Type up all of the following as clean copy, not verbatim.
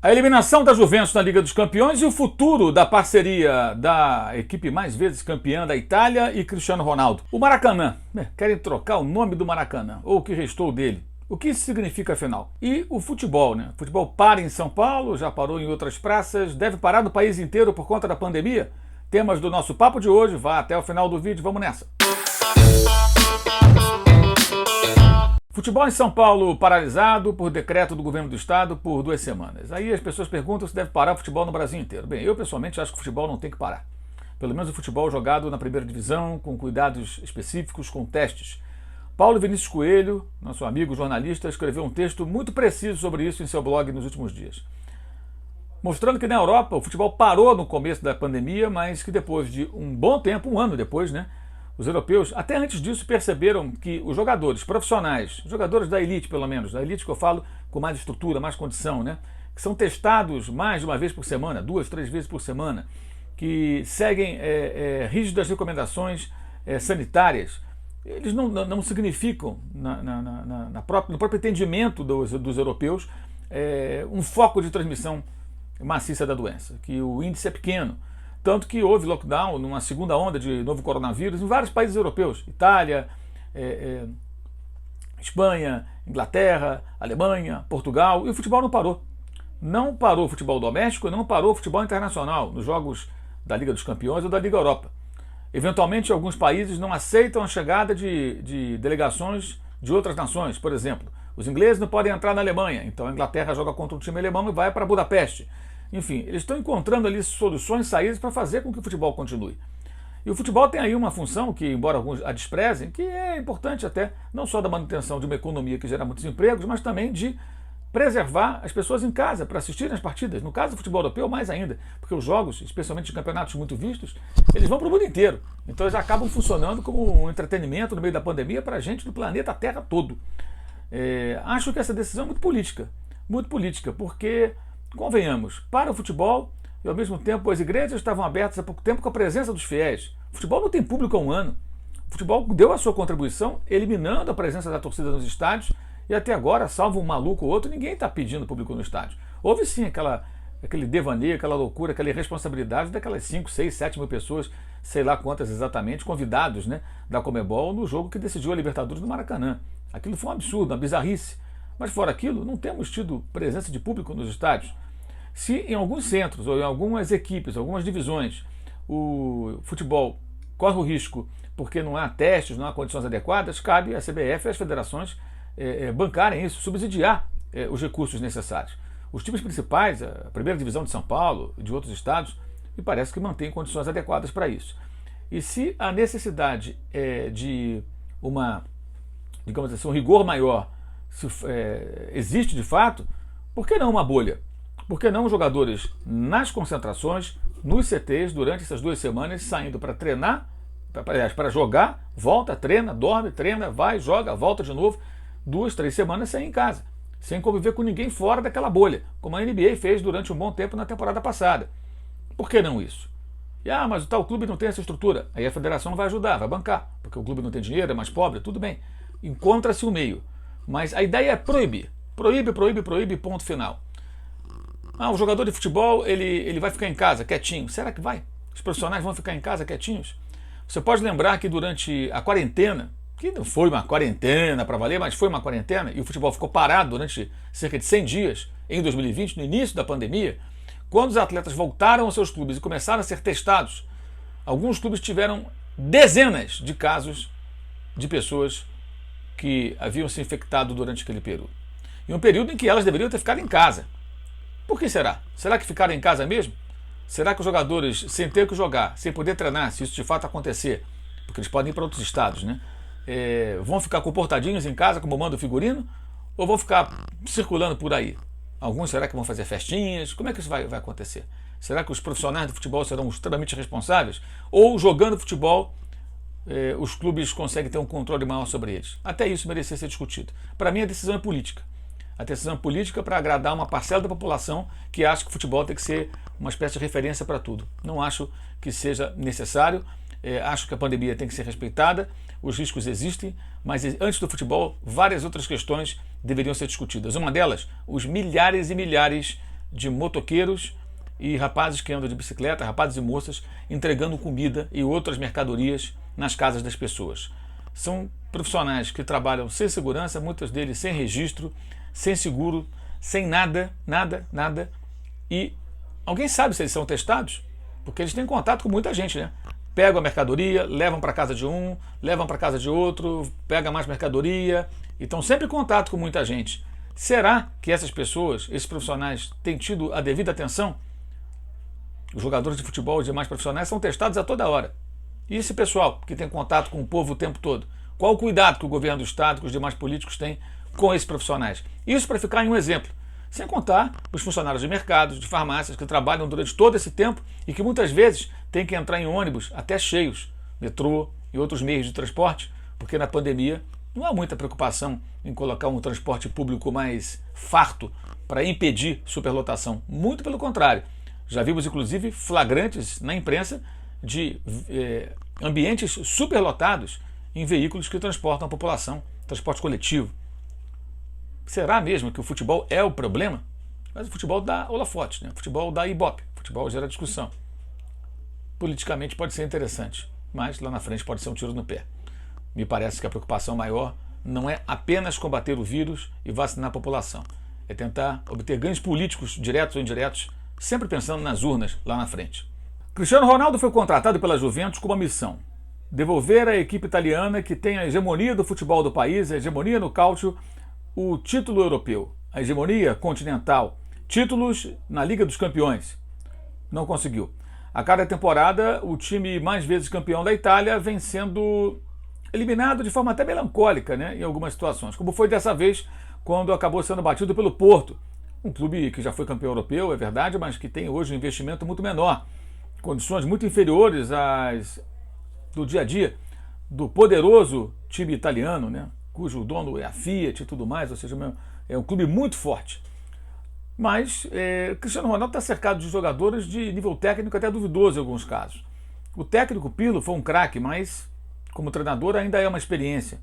A eliminação da Juventus na Liga dos Campeões e o futuro da parceria da equipe mais vezes campeã da Itália e Cristiano Ronaldo. O Maracanã. Querem trocar o nome do Maracanã, ou o que restou dele. O que isso significa, afinal? E o futebol, né? O futebol para em São Paulo, já parou em outras praças, deve parar no país inteiro por conta da pandemia? Temas do nosso papo de hoje, vá até o final do vídeo, vamos nessa. Futebol em São Paulo paralisado por decreto do governo do estado por 2 semanas. Aí as pessoas perguntam se deve parar o futebol no Brasil inteiro. Bem, eu pessoalmente acho que o futebol não tem que parar. Pelo menos o futebol jogado na primeira divisão, com cuidados específicos, com testes. Paulo Vinícius Coelho, nosso amigo jornalista, escreveu um texto muito preciso sobre isso em seu blog nos últimos dias. Mostrando que na Europa o futebol parou no começo da pandemia, mas que depois de um bom tempo, um ano depois, né? Os europeus, até antes disso, perceberam que os jogadores profissionais, jogadores da elite pelo menos, da elite que eu falo com mais estrutura, mais condição, né? Que são testados mais de uma vez por semana, 2, 3 vezes por semana, que seguem rígidas recomendações sanitárias, eles não significam, no próprio entendimento dos europeus, um foco de transmissão maciça da doença, que o índice é pequeno. Tanto que houve lockdown numa segunda onda de novo coronavírus em vários países europeus. Itália, Espanha, Inglaterra, Alemanha, Portugal. E o futebol não parou. Não parou o futebol doméstico, não parou o futebol internacional nos jogos da Liga dos Campeões ou da Liga Europa. Eventualmente, alguns países não aceitam a chegada de delegações de outras nações. Por exemplo, os ingleses não podem entrar na Alemanha. Então a Inglaterra joga contra um time alemão e vai para Budapeste. Enfim, eles estão encontrando ali soluções, saídas para fazer com que o futebol continue. E o futebol tem aí uma função que, embora alguns a desprezem, que é importante até, não só da manutenção de uma economia que gera muitos empregos, mas também de preservar as pessoas em casa para assistirem as partidas. No caso do futebol europeu, mais ainda, porque os jogos, especialmente de campeonatos muito vistos, eles vão para o mundo inteiro. Então eles acabam funcionando como um entretenimento no meio da pandemia para a gente do planeta Terra todo. Acho que essa decisão é muito política, porque convenhamos, para o futebol, e ao mesmo tempo as igrejas estavam abertas há pouco tempo com a presença dos fiéis. O futebol não tem público há um ano. O futebol deu a sua contribuição eliminando a presença da torcida nos estádios e até agora, salvo um maluco ou outro, ninguém está pedindo público no estádio. Houve sim aquele devaneio, aquela loucura, aquela irresponsabilidade daquelas 5, 6, 7 mil pessoas, sei lá quantas exatamente, convidados, né, da Conmebol no jogo que decidiu a Libertadores no Maracanã. Aquilo foi um absurdo, uma bizarrice. Mas fora aquilo, não temos tido presença de público nos estádios. Se em alguns centros ou em algumas equipes, algumas divisões, o futebol corre o risco porque não há testes, não há condições adequadas, cabe à CBF e às federações bancarem isso, subsidiar os recursos necessários. Os times principais, a primeira divisão de São Paulo e de outros estados, me parece que mantêm condições adequadas para isso. E se a necessidade de digamos assim, um rigor maior existe de fato, por que não uma bolha? Por que não os jogadores nas concentrações, nos CTs, durante essas 2 semanas, saindo para treinar, para jogar, volta, treina, dorme, treina, vai, joga, volta de novo, 2, 3 semanas sem ir em casa, sem conviver com ninguém fora daquela bolha, como a NBA fez durante um bom tempo na temporada passada. Por que não isso? Mas o tal clube não tem essa estrutura. Aí a federação não vai ajudar, vai bancar, porque o clube não tem dinheiro, é mais pobre, tudo bem. Encontra-se um meio. Mas a ideia é proibir. Proíbe, ponto final. O jogador de futebol, ele vai ficar em casa, quietinho. Será que vai? Os profissionais vão ficar em casa, quietinhos? Você pode lembrar que durante a quarentena, que não foi uma quarentena para valer, mas foi uma quarentena, e o futebol ficou parado durante cerca de 100 dias, em 2020, no início da pandemia, quando os atletas voltaram aos seus clubes e começaram a ser testados, alguns clubes tiveram dezenas de casos de pessoas que haviam se infectado durante aquele período. E um período em que elas deveriam ter ficado em casa. Por que será? Será que ficaram em casa mesmo? Será que os jogadores, sem ter o que jogar, sem poder treinar, se isso de fato acontecer, porque eles podem ir para outros estados, né? Vão ficar comportadinhos em casa como manda o figurino? Ou vão ficar circulando por aí? Alguns será que vão fazer festinhas? Como é que isso vai acontecer? Será que os profissionais do futebol serão extremamente responsáveis? Ou jogando futebol os clubes conseguem ter um controle maior sobre eles? Até isso merecia ser discutido. Para mim a decisão é política. A decisão é política para agradar uma parcela da população que acha que o futebol tem que ser uma espécie de referência para tudo. Não acho que seja necessário. Acho que a pandemia tem que ser respeitada, os riscos existem, mas antes do futebol, várias outras questões deveriam ser discutidas. Uma delas, os milhares e milhares de motoqueiros e rapazes que andam de bicicleta, rapazes e moças, entregando comida e outras mercadorias nas casas das pessoas. São profissionais que trabalham sem segurança, muitos deles sem registro, sem seguro, sem nada, e alguém sabe se eles são testados? Porque eles têm contato com muita gente, né? Pegam a mercadoria, levam para casa de um, levam para casa de outro, pegam mais mercadoria e estão sempre em contato com muita gente. Será que essas pessoas, esses profissionais, têm tido a devida atenção? Os jogadores de futebol e demais profissionais são testados a toda hora. E esse pessoal que tem contato com o povo o tempo todo? Qual o cuidado que o governo do Estado, que os demais políticos têm com esses profissionais? Isso para ficar em um exemplo. Sem contar os funcionários de mercados, de farmácias, que trabalham durante todo esse tempo e que muitas vezes têm que entrar em ônibus até cheios, metrô e outros meios de transporte, porque na pandemia não há muita preocupação em colocar um transporte público mais farto para impedir superlotação. Muito pelo contrário. Já vimos, inclusive, flagrantes na imprensa de ambientes superlotados em veículos que transportam a população, transporte coletivo. Será mesmo que o futebol é o problema? Mas o futebol dá holofote, né? O futebol dá ibope, o futebol gera discussão. Politicamente pode ser interessante, mas lá na frente pode ser um tiro no pé. Me parece que a preocupação maior não é apenas combater o vírus e vacinar a população, é tentar obter ganhos políticos, diretos ou indiretos, sempre pensando nas urnas lá na frente. Cristiano Ronaldo foi contratado pela Juventus com uma missão: devolver à equipe italiana, que tem a hegemonia do futebol do país, a hegemonia no cálcio, o título europeu, a hegemonia continental, títulos na Liga dos Campeões. Não conseguiu. A cada temporada, o time mais vezes campeão da Itália vem sendo eliminado de forma até melancólica, né, em algumas situações, como foi dessa vez, quando acabou sendo batido pelo Porto, um clube que já foi campeão europeu, é verdade, mas que tem hoje um investimento muito menor, condições muito inferiores às do dia a dia do poderoso time italiano, né, cujo dono é a Fiat e tudo mais, ou seja, é um clube muito forte. Mas Cristiano Ronaldo está cercado de jogadores de nível técnico até duvidoso em alguns casos. O técnico Pirlo foi um craque, mas como treinador ainda é uma experiência.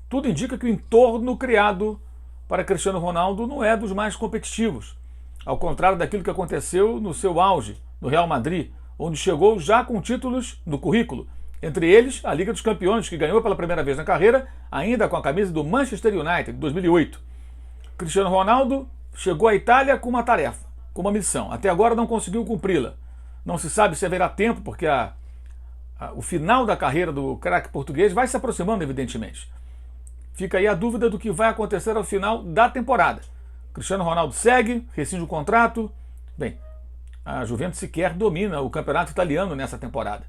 Tudo indica que o entorno criado para Cristiano Ronaldo não é dos mais competitivos, ao contrário daquilo que aconteceu no seu auge, no Real Madrid, onde chegou já com títulos no currículo, entre eles a Liga dos Campeões, que ganhou pela primeira vez na carreira, ainda com a camisa do Manchester United, de 2008. Cristiano Ronaldo chegou à Itália com uma tarefa, com uma missão. Até agora não conseguiu cumpri-la. Não se sabe se haverá tempo, porque o final da carreira do craque português vai se aproximando, evidentemente. Fica aí a dúvida do que vai acontecer ao final da temporada. Cristiano Ronaldo segue, rescinde o contrato. Bem, a Juventus sequer domina o campeonato italiano nessa temporada.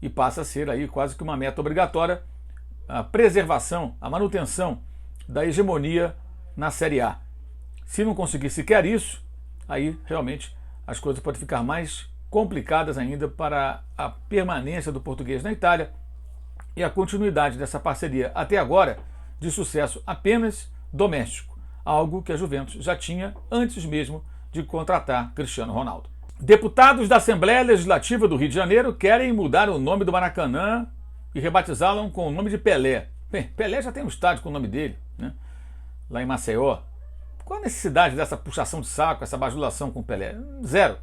E passa a ser aí quase que uma meta obrigatória a preservação, a manutenção da hegemonia na Série A. Se não conseguir sequer isso, aí realmente as coisas podem ficar mais complicadas ainda para a permanência do português na Itália e a continuidade dessa parceria até agora de sucesso apenas doméstico, algo que a Juventus já tinha antes mesmo de contratar Cristiano Ronaldo. Deputados da Assembleia Legislativa do Rio de Janeiro querem mudar o nome do Maracanã e rebatizá-lo com o nome de Pelé. Bem, Pelé já tem um estádio com o nome dele, né? Lá em Maceió. Qual a necessidade dessa puxação de saco, essa bajulação com o Pelé? Zero.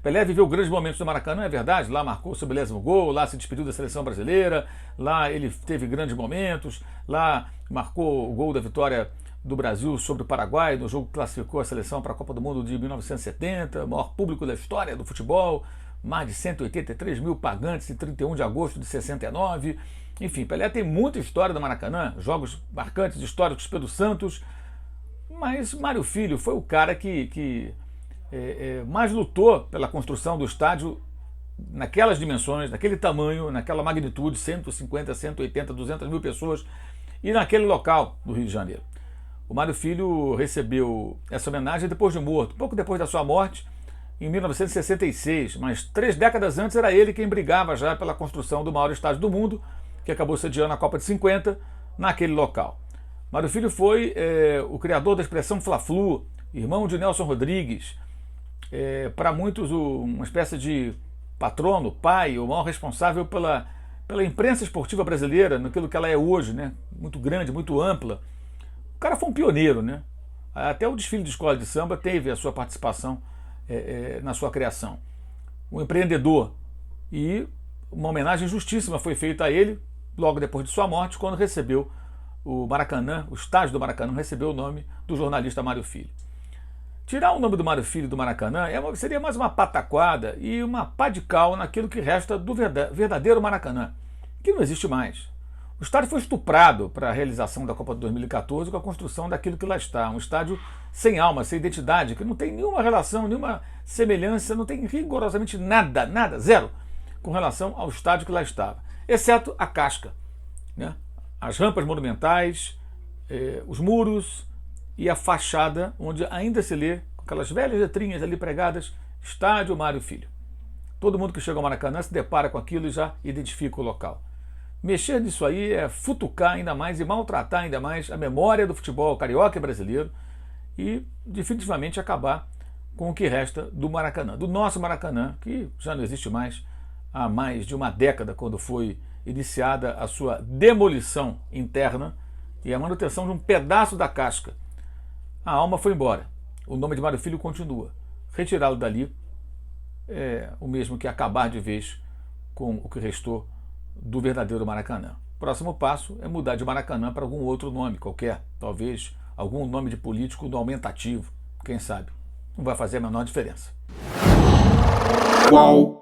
Pelé viveu grandes momentos no Maracanã, é verdade, lá marcou seu 20º gol, lá se despediu da seleção brasileira, lá ele teve grandes momentos, lá marcou o gol da vitória do Brasil sobre o Paraguai, no jogo que classificou a seleção para a Copa do Mundo de 1970, maior público da história do futebol, mais de 183 mil pagantes em 31 de agosto de 69. Enfim, Pelé tem muita história do Maracanã, jogos marcantes, históricos pelo Santos, mas Mário Filho foi o cara que mais lutou pela construção do estádio naquelas dimensões, naquele tamanho, naquela magnitude, 150, 180, 200 mil pessoas, e naquele local do Rio de Janeiro. O Mário Filho recebeu essa homenagem depois de morto, pouco depois da sua morte, em 1966, mas 3 décadas antes era ele quem brigava já pela construção do maior estádio do mundo, que acabou sediando a Copa de 50 naquele local. Mário Filho foi o criador da expressão Fla-Flu, irmão de Nelson Rodrigues, para muitos uma espécie de patrono, pai, o maior responsável pela imprensa esportiva brasileira, naquilo que ela é hoje, né? Muito grande, muito ampla. O cara foi um pioneiro, né? Até o desfile de escola de samba teve a sua participação na sua criação. Um empreendedor, e uma homenagem justíssima foi feita a ele logo depois de sua morte, quando recebeu o Maracanã, o estádio do Maracanã recebeu o nome do jornalista Mário Filho. Tirar o nome do Mário Filho do Maracanã seria mais uma pataquada e uma pá de cal naquilo que resta do verdadeiro Maracanã, que não existe mais. O estádio foi estuprado para a realização da Copa de 2014 com a construção daquilo que lá está. Um estádio sem alma, sem identidade, que não tem nenhuma relação, nenhuma semelhança, não tem rigorosamente nada, nada, zero, com relação ao estádio que lá estava. Exceto a casca, né? As rampas monumentais, os muros e a fachada, onde ainda se lê, com aquelas velhas letrinhas ali pregadas, Estádio Mário Filho. Todo mundo que chega ao Maracanã se depara com aquilo e já identifica o local. Mexer nisso aí é futucar ainda mais e maltratar ainda mais a memória do futebol carioca e brasileiro e definitivamente acabar com o que resta do Maracanã, do nosso Maracanã, que já não existe mais há mais de uma década, quando foi iniciada a sua demolição interna e a manutenção de um pedaço da casca. A alma foi embora. O nome de Mário Filho continua. Retirá-lo dali é o mesmo que acabar de vez com o que restou do verdadeiro Maracanã. Próximo passo é mudar de Maracanã para algum outro nome qualquer, talvez algum nome de político do aumentativo, quem sabe. Não vai fazer a menor diferença. Qual?